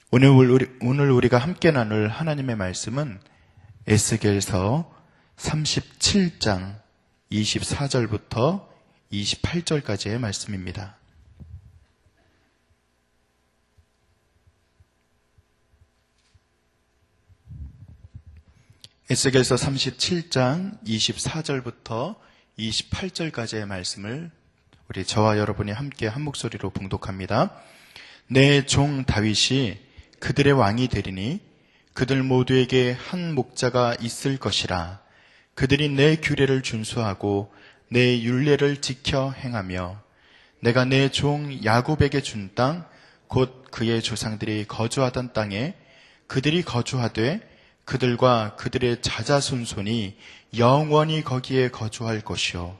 오늘 우리가 함께 나눌 하나님의 말씀은 에스겔서 37장 24절부터 28절까지의 말씀입니다. 에스겔서 37장 24절부터 28절까지의 말씀을 우리 저와 여러분이 함께 한 목소리로 봉독합니다. 내 종 다윗이 그들의 왕이 되리니 그들 모두에게 한 목자가 있을 것이라. 그들이 내 규례를 준수하고 내 율례를 지켜 행하며 내가 내 종 야곱에게 준 땅, 곧 그의 조상들이 거주하던 땅에 그들이 거주하되 그들과 그들의 자자손손이 영원히 거기에 거주할 것이요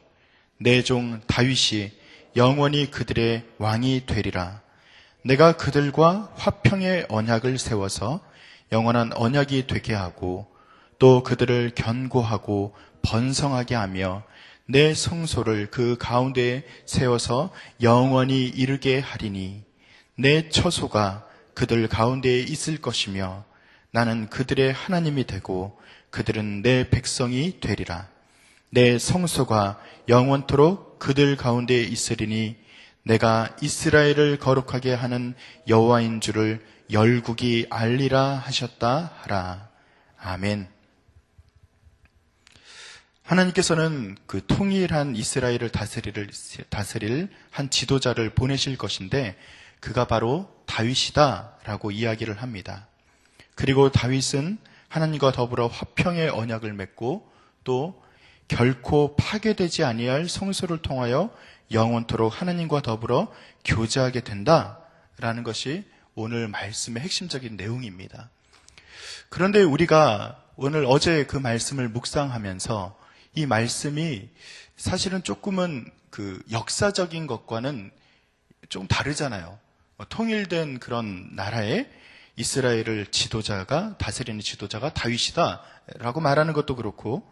내 종 다윗이 영원히 그들의 왕이 되리라. 내가 그들과 화평의 언약을 세워서 영원한 언약이 되게 하고 또 그들을 견고하고 번성하게 하며 내 성소를 그 가운데에 세워서 영원히 이르게 하리니 내 처소가 그들 가운데에 있을 것이며 나는 그들의 하나님이 되고 그들은 내 백성이 되리라. 내 성소가 영원토록 그들 가운데에 있으리니 내가 이스라엘을 거룩하게 하는 여호와인 줄을 열국이 알리라 하셨다 하라. 아멘. 하나님께서는 그 통일한 이스라엘을 다스릴 한 지도자를 보내실 것인데 그가 바로 다윗이다라고 이야기를 합니다. 그리고 다윗은 하나님과 더불어 화평의 언약을 맺고 또 결코 파괴되지 아니할 성소를 통하여 영원토록 하나님과 더불어 교제하게 된다라는 것이 오늘 말씀의 핵심적인 내용입니다. 그런데 우리가 어제 그 말씀을 묵상하면서 이 말씀이 사실은 조금은 그 역사적인 것과는 좀 다르잖아요. 통일된 그런 나라에 이스라엘을 다스리는 지도자가 다윗이다라고 말하는 것도 그렇고,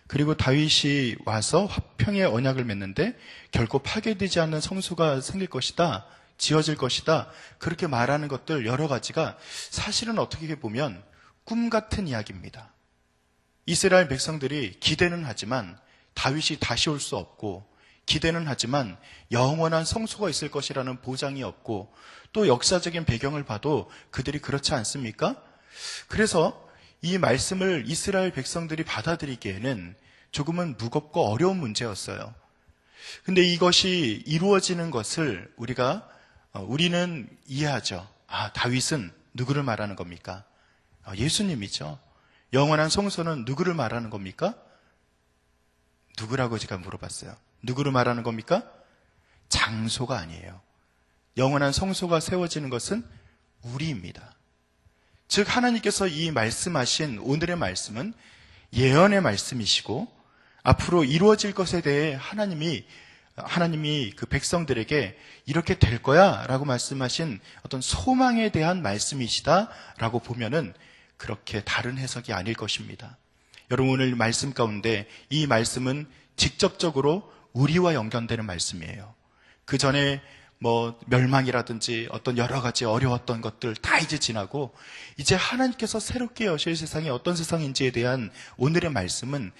그리고 다윗이 와서 화평의 언약을 맺는데 결코 파괴되지 않는 성소가 생길 것이다, 지어질 것이다, 그렇게 말하는 것들 여러 가지가 사실은 어떻게 보면 꿈 같은 이야기입니다. 이스라엘 백성들이 기대는 하지만 다윗이 다시 올 수 없고, 기대는 하지만 영원한 성소가 있을 것이라는 보장이 없고, 또 역사적인 배경을 봐도 그들이 그렇지 않습니까? 그래서 이 말씀을 이스라엘 백성들이 받아들이기에는 조금은 무겁고 어려운 문제였어요. 근데 이것이 이루어지는 것을 우리는 이해하죠. 다윗은 누구를 말하는 겁니까? 예수님이죠. 영원한 성소는 누구를 말하는 겁니까? 누구라고 제가 물어봤어요. 누구를 말하는 겁니까? 장소가 아니에요. 영원한 성소가 세워지는 것은 우리입니다. 즉 하나님께서 이 말씀하신 오늘의 말씀은 예언의 말씀이시고, 앞으로 이루어질 것에 대해 하나님이 그 백성들에게 이렇게 될 거야 라고 말씀하신 어떤 소망에 대한 말씀이시다라고 보면은 그렇게 다른 해석이 아닐 것입니다. 여러분, 오늘 말씀 가운데 이 말씀은 직접적으로 우리와 연관되는 말씀이에요. 그 전에 멸망이라든지 어떤 여러 가지 어려웠던 것들 다 이제 지나고, 이제 하나님께서 새롭게 여실 세상이 어떤 세상인지에 대한 오늘의 말씀은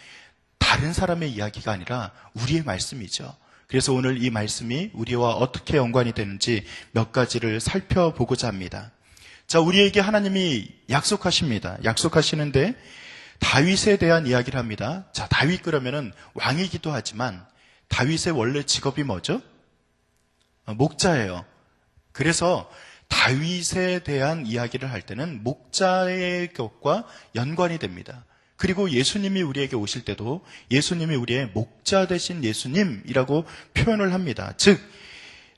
다른 사람의 이야기가 아니라 우리의 말씀이죠. 그래서 오늘 이 말씀이 우리와 어떻게 연관이 되는지 몇 가지를 살펴보고자 합니다. 자, 우리에게 하나님이 약속하십니다. 약속하시는데 다윗에 대한 이야기를 합니다. 자, 다윗 그러면은 왕이기도 하지만 다윗의 원래 직업이 뭐죠? 목자예요. 그래서 다윗에 대한 이야기를 할 때는 목자의 것과 연관이 됩니다. 그리고 예수님이 우리에게 오실 때도 예수님이 우리의 목자 되신 예수님이라고 표현을 합니다. 즉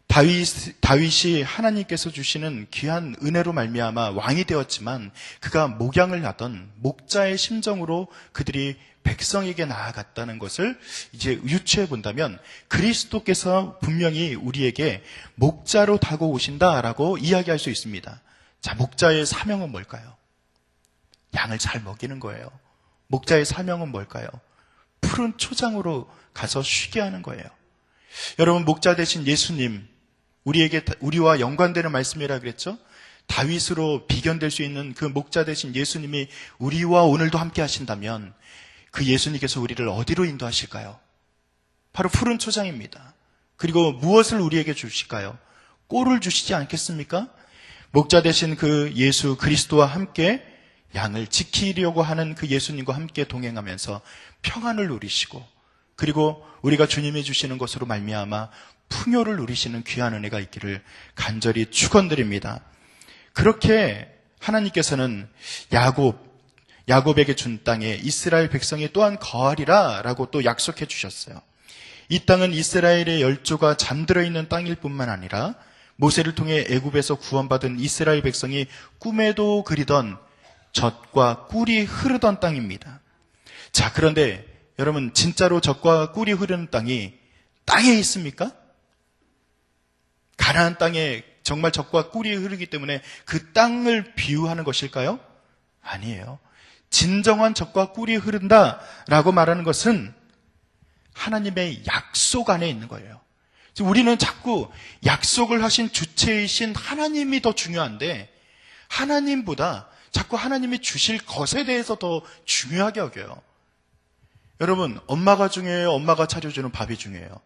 다윗이 하나님께서 주시는 귀한 은혜로 말미암아 왕이 되었지만 그가 목양을 하던 목자의 심정으로 그들이 백성에게 나아갔다는 것을 이제 유추해 본다면 그리스도께서 분명히 우리에게 목자로 다가오신다라고 이야기할 수 있습니다. 자, 목자의 사명은 뭘까요? 양을 잘 먹이는 거예요. 목자의 사명은 뭘까요? 푸른 초장으로 가서 쉬게 하는 거예요. 여러분, 목자 되신 예수님, 우리와 연관되는 말씀이라 그랬죠? 다윗으로 비견될 수 있는 그 목자 되신 예수님이 우리와 오늘도 함께 하신다면 그 예수님께서 우리를 어디로 인도하실까요? 바로 푸른 초장입니다. 그리고 무엇을 우리에게 주실까요? 꼴을 주시지 않겠습니까? 목자 되신 그 예수 그리스도와 함께 양을 지키려고 하는 그 예수님과 함께 동행하면서 평안을 누리시고, 그리고 우리가 주님이 주시는 것으로 말미암아 풍요를 누리시는 귀한 은혜가 있기를 간절히 축원드립니다. 그렇게 하나님께서는 야곱에게 준 땅에 이스라엘 백성이 또한 거하리라 라고 또 약속해 주셨어요. 이 땅은 이스라엘의 열조가 잠들어 있는 땅일 뿐만 아니라 모세를 통해 애굽에서 구원받은 이스라엘 백성이 꿈에도 그리던 젖과 꿀이 흐르던 땅입니다. 자, 그런데 여러분, 진짜로 젖과 꿀이 흐르는 땅이 땅에 있습니까? 가나안 땅에 정말 젖과 꿀이 흐르기 때문에 그 땅을 비유하는 것일까요? 아니에요. 진정한 젖과 꿀이 흐른다라고 말하는 것은 하나님의 약속 안에 있는 거예요. 우리는 자꾸 약속을 하신 주체이신 하나님이 더 중요한데, 하나님보다 자꾸 하나님이 주실 것에 대해서 더 중요하게 여겨요. 여러분, 엄마가 중요해요? 엄마가 차려주는 밥이 중요해요?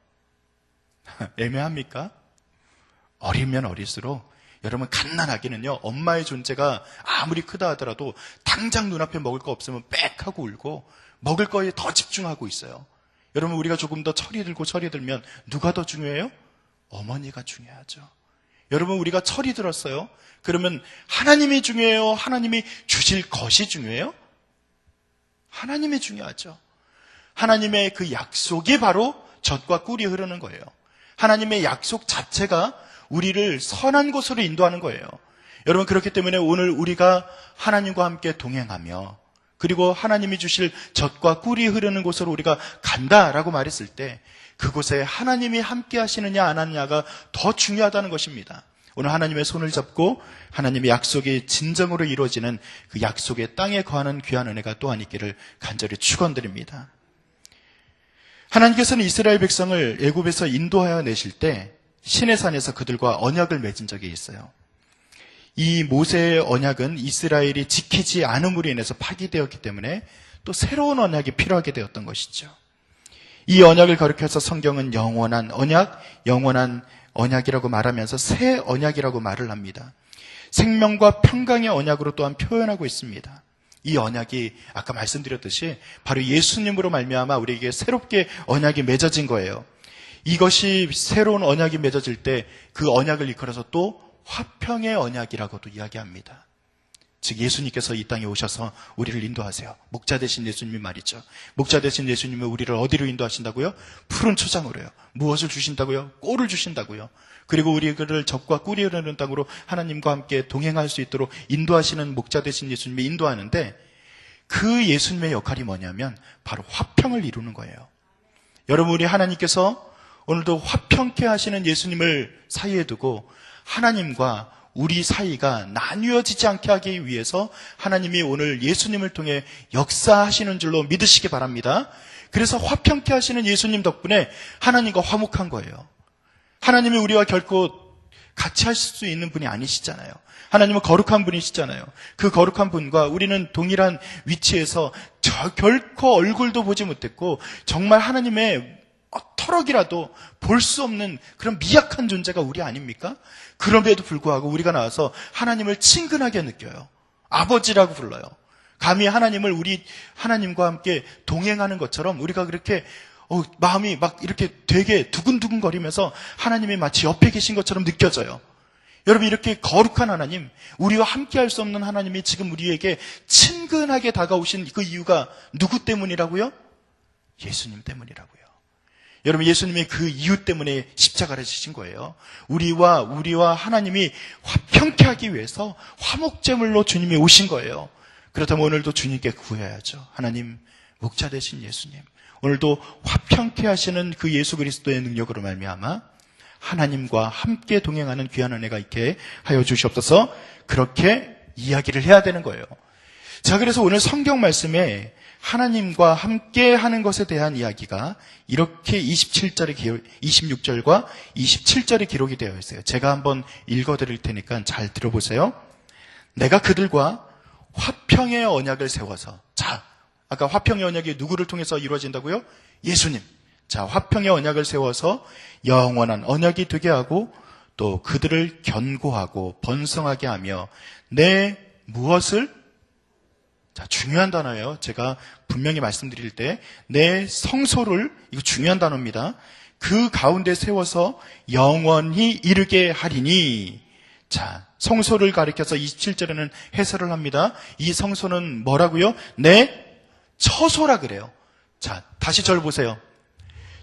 애매합니까? 어리면 어릴수록 여러분, 갓난아기는요, 엄마의 존재가 아무리 크다 하더라도 당장 눈앞에 먹을 거 없으면 빽 하고 울고 먹을 거에 더 집중하고 있어요. 여러분, 우리가 조금 더 철이 들면 누가 더 중요해요? 어머니가 중요하죠. 여러분, 우리가 철이 들었어요. 그러면 하나님이 중요해요? 하나님이 주실 것이 중요해요? 하나님이 중요하죠. 하나님의 그 약속이 바로 젖과 꿀이 흐르는 거예요. 하나님의 약속 자체가 우리를 선한 곳으로 인도하는 거예요. 여러분, 그렇기 때문에 오늘 우리가 하나님과 함께 동행하며, 그리고 하나님이 주실 젖과 꿀이 흐르는 곳으로 우리가 간다라고 말했을 때 그곳에 하나님이 함께 하시느냐 안 하느냐가 더 중요하다는 것입니다. 오늘 하나님의 손을 잡고 하나님의 약속이 진정으로 이루어지는 그 약속의 땅에 거하는 귀한 은혜가 또한 있기를 간절히 축원드립니다. 하나님께서는 이스라엘 백성을 애굽에서 인도하여 내실 때 시내산에서 그들과 언약을 맺은 적이 있어요. 이 모세의 언약은 이스라엘이 지키지 않음으로 인해서 파기되었기 때문에 또 새로운 언약이 필요하게 되었던 것이죠. 이 언약을 가리켜서 성경은 영원한 언약이라고 말하면서 새 언약이라고 말을 합니다. 생명과 평강의 언약으로 또한 표현하고 있습니다. 이 언약이 아까 말씀드렸듯이 바로 예수님으로 말미암아 우리에게 새롭게 언약이 맺어진 거예요. 이것이 새로운 언약이 맺어질 때 그 언약을 이끌어서 또 화평의 언약이라고도 이야기합니다. 즉 예수님께서 이 땅에 오셔서 우리를 인도하세요. 목자 되신 예수님이 말이죠. 목자 되신 예수님은 우리를 어디로 인도하신다고요? 푸른 초장으로요. 무엇을 주신다고요? 꼴을 주신다고요. 그리고 우리를 젖과 꿀이 흐르는 땅으로 하나님과 함께 동행할 수 있도록 인도하시는 목자 되신 예수님이 인도하는데, 그 예수님의 역할이 뭐냐면 바로 화평을 이루는 거예요. 여러분, 우리 하나님께서 오늘도 화평케 하시는 예수님을 사이에 두고 하나님과 우리 사이가 나뉘어지지 않게 하기 위해서 하나님이 오늘 예수님을 통해 역사하시는 줄로 믿으시기 바랍니다. 그래서 화평케 하시는 예수님 덕분에 하나님과 화목한 거예요. 하나님이 우리와 결코 같이 하실 수 있는 분이 아니시잖아요. 하나님은 거룩한 분이시잖아요. 그 거룩한 분과 우리는 동일한 위치에서 결코 얼굴도 보지 못했고 정말 하나님의 터럭이라도 볼 수 없는 그런 미약한 존재가 우리 아닙니까? 그럼에도 불구하고 우리가 나와서 하나님을 친근하게 느껴요. 아버지라고 불러요. 감히 하나님을 우리 하나님과 함께 동행하는 것처럼 우리가 그렇게 마음이 막 이렇게 되게 두근두근 거리면서 하나님이 마치 옆에 계신 것처럼 느껴져요. 여러분, 이렇게 거룩한 하나님, 우리와 함께 할 수 없는 하나님이 지금 우리에게 친근하게 다가오신 그 이유가 누구 때문이라고요? 예수님 때문이라고요. 여러분, 예수님이 그 이유 때문에 십자가를 지신 거예요. 우리와 하나님이 화평케 하기 위해서 화목제물로 주님이 오신 거예요. 그렇다면 오늘도 주님께 구해야죠. 하나님, 목자 되신 예수님, 오늘도 화평케 하시는 그 예수 그리스도의 능력으로 말미암아 하나님과 함께 동행하는 귀한 은혜가 있게 하여 주시옵소서. 그렇게 이야기를 해야 되는 거예요. 자, 그래서 오늘 성경 말씀에 하나님과 함께 하는 것에 대한 이야기가 이렇게 26절과 27절에 기록이 되어 있어요. 제가 한번 읽어드릴 테니까 잘 들어보세요. 내가 그들과 화평의 언약을 세워서, 자, 아까 화평의 언약이 누구를 통해서 이루어진다고요? 예수님. 자, 화평의 언약을 세워서 영원한 언약이 되게 하고 또 그들을 견고하고 번성하게 하며 내 무엇을? 자, 중요한 단어예요. 제가 분명히 말씀드릴 때 내 성소를, 이거 중요한 단어입니다. 그 가운데 세워서 영원히 이르게 하리니. 자, 성소를 가리켜서 27절에는 해설을 합니다. 이 성소는 뭐라고요? 내 처소라 그래요. 자, 다시 저를 보세요.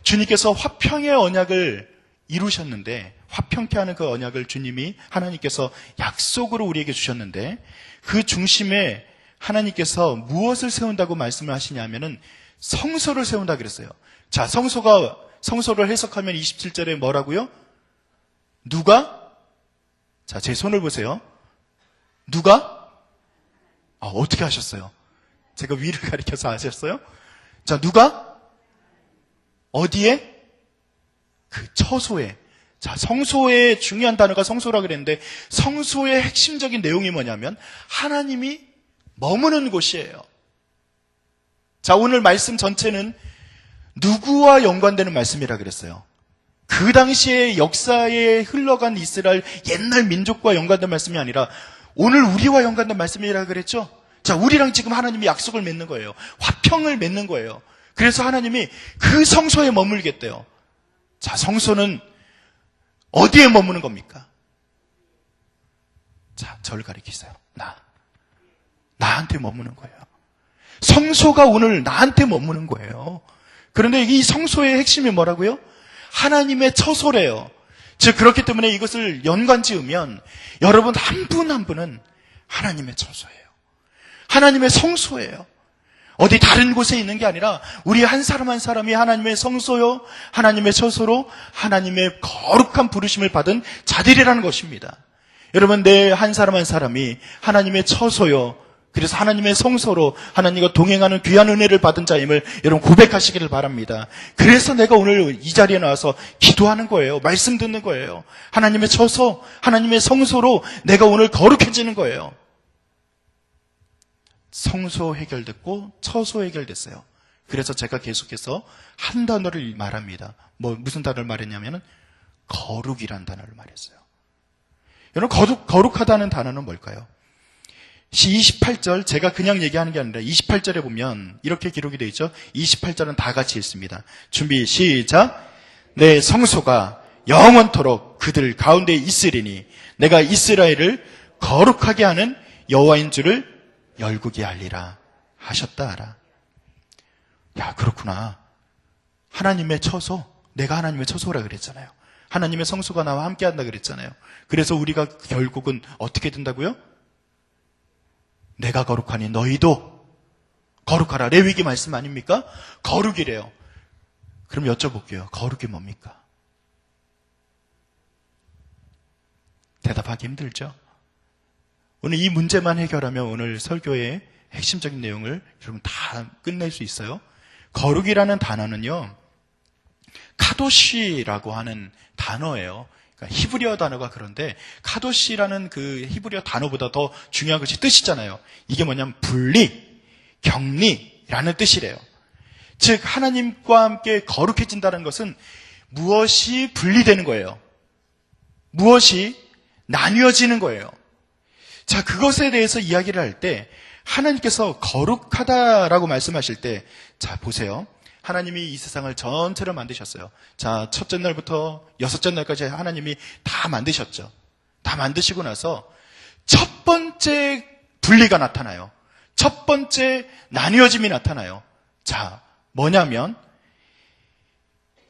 주님께서 화평의 언약을 이루셨는데, 화평케 하는 그 언약을 주님이, 하나님께서 약속으로 우리에게 주셨는데, 그 중심에 하나님께서 무엇을 세운다고 말씀을 하시냐면은 성소를 세운다 그랬어요. 자, 성소를 해석하면 27절에 뭐라고요? 누가? 자, 제 손을 보세요. 누가? 어떻게 하셨어요? 제가 위를 가리켜서 하셨어요? 자, 누가? 어디에? 그 처소에. 자, 성소의 중요한 단어가 성소라 그랬는데, 성소의 핵심적인 내용이 뭐냐면 하나님이 머무는 곳이에요. 자, 오늘 말씀 전체는 누구와 연관되는 말씀이라 그랬어요? 그 당시의 역사에 흘러간 이스라엘 옛날 민족과 연관된 말씀이 아니라 오늘 우리와 연관된 말씀이라 그랬죠? 자, 우리랑 지금 하나님이 약속을 맺는 거예요. 화평을 맺는 거예요. 그래서 하나님이 그 성소에 머물겠대요. 자, 성소는 어디에 머무는 겁니까? 자, 저를 가리키세요. 나한테 머무는 거예요. 성소가 오늘 나한테 머무는 거예요. 그런데 이 성소의 핵심이 뭐라고요? 하나님의 처소래요. 즉, 그렇기 때문에 이것을 연관 지으면 여러분 한 분 한 분은 하나님의 처소예요. 하나님의 성소예요. 어디 다른 곳에 있는 게 아니라 우리 한 사람 한 사람이 하나님의 성소요, 하나님의 처소로 하나님의 거룩한 부르심을 받은 자들이라는 것입니다. 여러분, 내 한 사람 한 사람이 하나님의 처소요, 그래서 하나님의 성소로 하나님과 동행하는 귀한 은혜를 받은 자임을 여러분 고백하시기를 바랍니다. 그래서 내가 오늘 이 자리에 나와서 기도하는 거예요. 말씀 듣는 거예요. 하나님의 처소, 하나님의 성소로 내가 오늘 거룩해지는 거예요. 성소 해결됐고 처소 해결됐어요. 그래서 제가 계속해서 한 단어를 말합니다. 무슨 단어를 말했냐면은 거룩이란 단어를 말했어요. 여러분, 거룩하다는 단어는 뭘까요? 28절, 제가 그냥 얘기하는 게 아니라 28절에 보면 이렇게 기록이 되어 있죠. 28절은 다 같이 읽습니다. 준비, 시작. 내 성소가 영원토록 그들 가운데 있으리니 내가 이스라엘을 거룩하게 하는 여호와인 줄을 열국이 알리라 하셨다 하라. 야, 그렇구나. 하나님의 처소, 내가 하나님의 처소라 그랬잖아요. 하나님의 성소가 나와 함께 한다 그랬잖아요. 그래서 우리가 결국은 어떻게 된다고요? 내가 거룩하니 너희도 거룩하라. 레위기 말씀 아닙니까? 거룩이래요. 그럼 여쭤볼게요. 거룩이 뭡니까? 대답하기 힘들죠? 오늘 이 문제만 해결하면 오늘 설교의 핵심적인 내용을 여러분 다 끝낼 수 있어요. 거룩이라는 단어는요, 카도시라고 하는 단어예요. 그러니까 히브리어 단어가 그런데 카도시라는 그 히브리어 단어보다 더 중요한 것이 뜻이잖아요. 이게 뭐냐면 분리, 격리라는 뜻이래요. 즉 하나님과 함께 거룩해진다는 것은 무엇이 분리되는 거예요. 무엇이 나뉘어지는 거예요. 자, 그것에 대해서 이야기를 할 때 하나님께서 거룩하다라고 말씀하실 때, 자, 보세요. 하나님이 이 세상을 전체를 만드셨어요. 자, 첫째 날부터 여섯째 날까지 하나님이 다 만드셨죠. 다 만드시고 나서 첫 번째 분리가 나타나요. 첫 번째 나뉘어짐이 나타나요. 자, 뭐냐면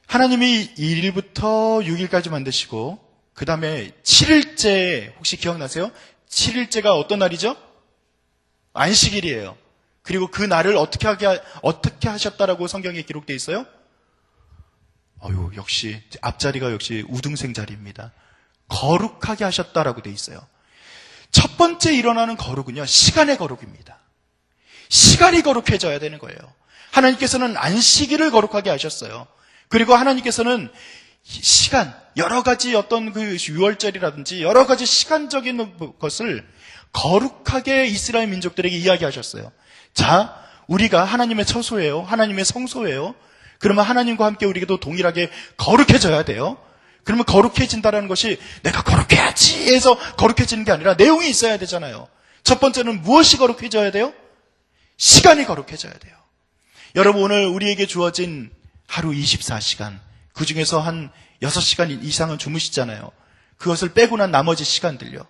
하나님이 1일부터 6일까지 만드시고 그 다음에 7일째, 혹시 기억나세요? 7일째가 어떤 날이죠? 안식일이에요. 그리고 그 날을 어떻게 하셨다라고 성경에 기록되어 있어요? 역시 앞자리가 역시 우등생 자리입니다. 거룩하게 하셨다라고 되어 있어요. 첫 번째 일어나는 거룩은요, 시간의 거룩입니다. 시간이 거룩해져야 되는 거예요. 하나님께서는 안식일을 거룩하게 하셨어요. 그리고 하나님께서는 시간, 여러 가지 어떤 그 유월절이라든지 여러 가지 시간적인 것을 거룩하게 이스라엘 민족들에게 이야기하셨어요. 자, 우리가 하나님의 처소예요. 하나님의 성소예요. 그러면 하나님과 함께 우리도 동일하게 거룩해져야 돼요. 그러면 거룩해진다는 것이 내가 거룩해야지 해서 거룩해지는 게 아니라 내용이 있어야 되잖아요. 첫 번째는 무엇이 거룩해져야 돼요? 시간이 거룩해져야 돼요. 여러분, 오늘 우리에게 주어진 하루 24시간, 그 중에서 한 6시간 이상은 주무시잖아요. 그것을 빼고 난 나머지 시간들요.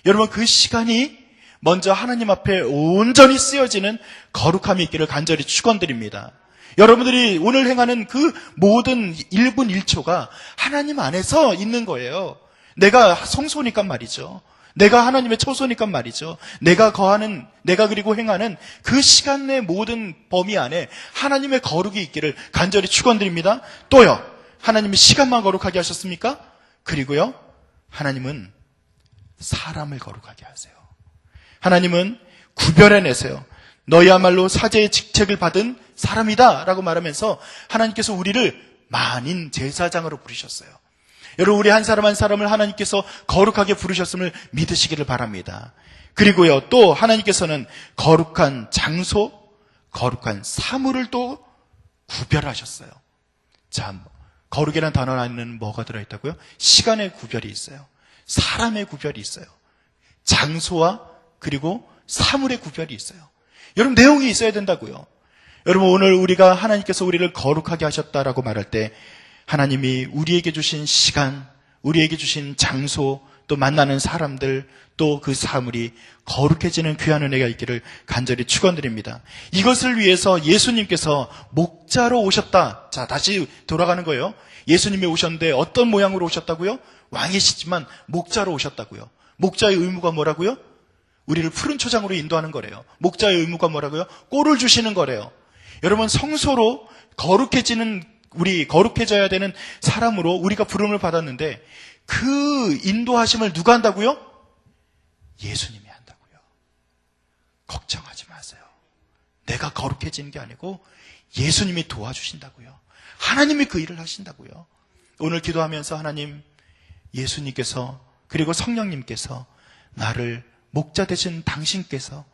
여러분, 그 시간이 먼저 하나님 앞에 온전히 쓰여지는 거룩함이 있기를 간절히 축원드립니다. 여러분들이 오늘 행하는 그 모든 1분 1초가 하나님 안에서 있는 거예요. 내가 성소니까 말이죠. 내가 하나님의 처소니까 말이죠. 내가 그리고 행하는 그 시간 내 모든 범위 안에 하나님의 거룩이 있기를 간절히 축원드립니다. 또요, 하나님이 시간만 거룩하게 하셨습니까? 그리고요, 하나님은 사람을 거룩하게 하세요. 하나님은 구별해내세요. 너희야말로 사제의 직책을 받은 사람이다 라고 말하면서 하나님께서 우리를 만인 제사장으로 부르셨어요. 여러분, 우리 한 사람 한 사람을 하나님께서 거룩하게 부르셨음을 믿으시기를 바랍니다. 그리고요, 또 하나님께서는 거룩한 장소, 거룩한 사물을 또 구별하셨어요. 자, 거룩이라는 단어 안에는 뭐가 들어있다고요? 시간의 구별이 있어요. 사람의 구별이 있어요. 장소와 그리고 사물의 구별이 있어요. 여러분, 내용이 있어야 된다고요. 여러분, 오늘 우리가 하나님께서 우리를 거룩하게 하셨다라고 말할 때 하나님이 우리에게 주신 시간, 우리에게 주신 장소, 또 만나는 사람들, 또 그 사물이 거룩해지는 귀한 은혜가 있기를 간절히 축원드립니다. 이것을 위해서 예수님께서 목자로 오셨다. 자, 다시 돌아가는 거예요. 예수님이 오셨는데 어떤 모양으로 오셨다고요? 왕이시지만 목자로 오셨다고요. 목자의 의무가 뭐라고요? 우리를 푸른 초장으로 인도하는 거래요. 목자의 의무가 뭐라고요? 꼴을 주시는 거래요. 여러분, 성소로 거룩해져야 되는 사람으로 우리가 부름을 받았는데 그 인도하심을 누가 한다고요? 예수님이 한다고요. 걱정하지 마세요. 내가 거룩해지는 게 아니고 예수님이 도와주신다고요. 하나님이 그 일을 하신다고요. 오늘 기도하면서 하나님, 예수님께서 그리고 성령님께서 나를 목자 되신 당신께서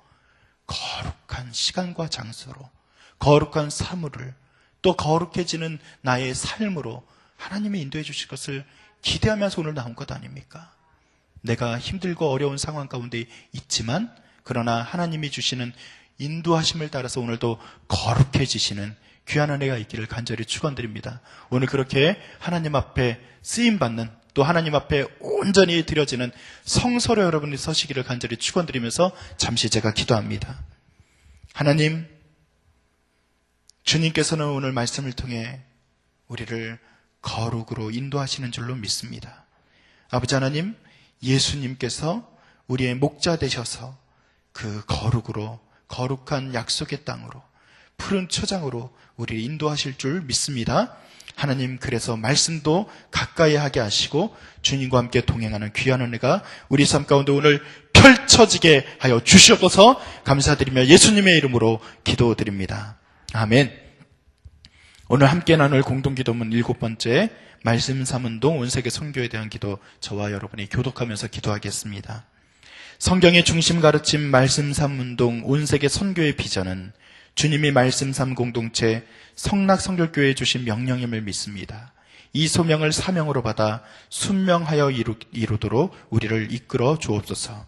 거룩한 시간과 장소로, 거룩한 사물을, 또 거룩해지는 나의 삶으로 하나님이 인도해 주실 것을 기대하면서 오늘 나온 것 아닙니까? 내가 힘들고 어려운 상황 가운데 있지만 그러나 하나님이 주시는 인도하심을 따라서 오늘도 거룩해지시는 귀한 은혜가 있기를 간절히 축원드립니다. 오늘 그렇게 하나님 앞에 쓰임받는, 또 하나님 앞에 온전히 드려지는 성소로 여러분이 서시기를 간절히 축원드리면서 잠시 제가 기도합니다. 하나님, 주님께서는 오늘 말씀을 통해 우리를 거룩으로 인도하시는 줄로 믿습니다. 아버지 하나님, 예수님께서 우리의 목자 되셔서 그 거룩으로, 거룩한 약속의 땅으로, 푸른 초장으로 우리를 인도하실 줄 믿습니다. 하나님, 그래서 말씀도 가까이 하게 하시고 주님과 함께 동행하는 귀한 은혜가 우리 삶 가운데 오늘 펼쳐지게 하여 주시옵소서. 감사드리며 예수님의 이름으로 기도드립니다. 아멘. 오늘 함께 나눌 공동기도문 7번째, 말씀 삼운동 온세계 선교에 대한 기도, 저와 여러분이 교독하면서 기도하겠습니다. 성경의 중심 가르침 말씀 삼운동 온세계 선교의 비전은 주님이 말씀 삼 공동체 성락성결교회에 주신 명령임을 믿습니다. 이 소명을 사명으로 받아 순명하여 이루도록 우리를 이끌어 주옵소서.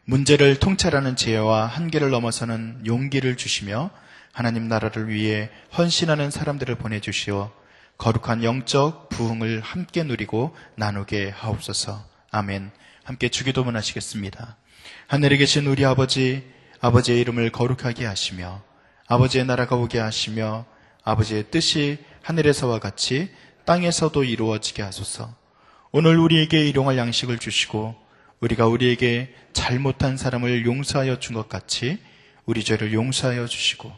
문제를 통찰하는 지혜와 한계를 넘어서는 용기를 주시며 하나님 나라를 위해 헌신하는 사람들을 보내주시어 거룩한 영적 부흥을 함께 누리고 나누게 하옵소서. 아멘. 함께 주기도문 하시겠습니다. 하늘에 계신 우리 아버지, 아버지의 이름을 거룩하게 하시며 아버지의 나라가 오게 하시며 아버지의 뜻이 하늘에서와 같이 땅에서도 이루어지게 하소서. 오늘 우리에게 일용할 양식을 주시고 우리가 우리에게 잘못한 사람을 용서하여 준 것 같이 우리 죄를 용서하여 주시고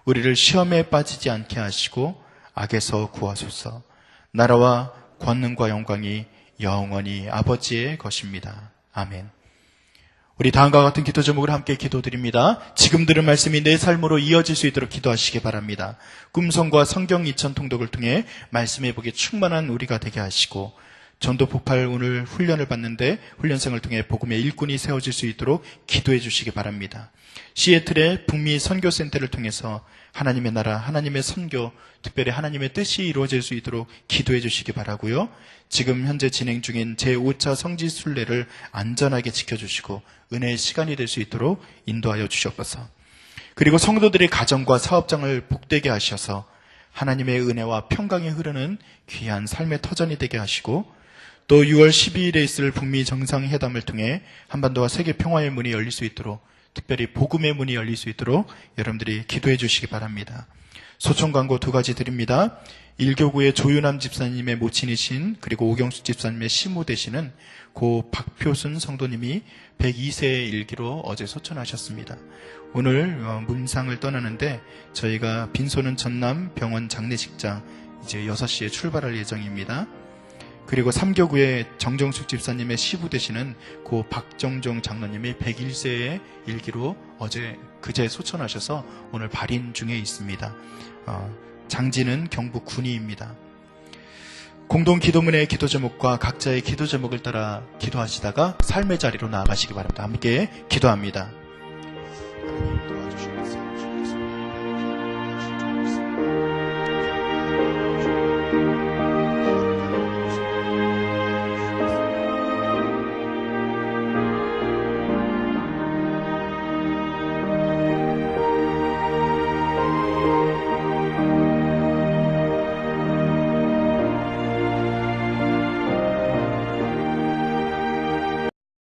우리를 시험에 빠지지 않게 하시고 악에서 구하소서. 나라와 권능과 영광이 영원히 아버지의 것입니다. 아멘. 우리 다음과 같은 기도 제목을 함께 기도드립니다. 지금 들은 말씀이 내 삶으로 이어질 수 있도록 기도하시기 바랍니다. 꿈성과 성경 2000 통독을 통해 말씀의 복이 충만한 우리가 되게 하시고, 전도 폭발 오늘 훈련을 받는데 훈련생을 통해 복음의 일꾼이 세워질 수 있도록 기도해 주시기 바랍니다. 시애틀의 북미 선교센터를 통해서 하나님의 나라, 하나님의 선교, 특별히 하나님의 뜻이 이루어질 수 있도록 기도해 주시기 바라고요. 지금 현재 진행 중인 제5차 성지순례를 안전하게 지켜주시고 은혜의 시간이 될 수 있도록 인도하여 주시옵소서. 그리고 성도들의 가정과 사업장을 복되게 하셔서 하나님의 은혜와 평강이 흐르는 귀한 삶의 터전이 되게 하시고, 또 6월 12일에 있을 북미 정상회담을 통해 한반도와 세계 평화의 문이 열릴 수 있도록, 특별히 복음의 문이 열릴 수 있도록 여러분들이 기도해 주시기 바랍니다. 소총 광고 2가지 드립니다. 일교구의 조윤남 집사님의 모친이신, 그리고 오경수 집사님의 시모 되시는 고 박표순 성도님이 102세의 일기로 어제 소천하셨습니다. 오늘 문상을 떠나는데 저희가 빈소는 전남 병원 장례식장 이제 6시에 출발할 예정입니다. 그리고 3교구의 정정숙 집사님의 시부 되시는 고 박정종 장로님이 101세의 일기로 그제 소천하셔서 오늘 발인 중에 있습니다. 장지는 경북 군위입니다. 공동 기도문의 기도 제목과 각자의 기도 제목을 따라 기도하시다가 삶의 자리로 나아가시기 바랍니다. 함께 기도합니다.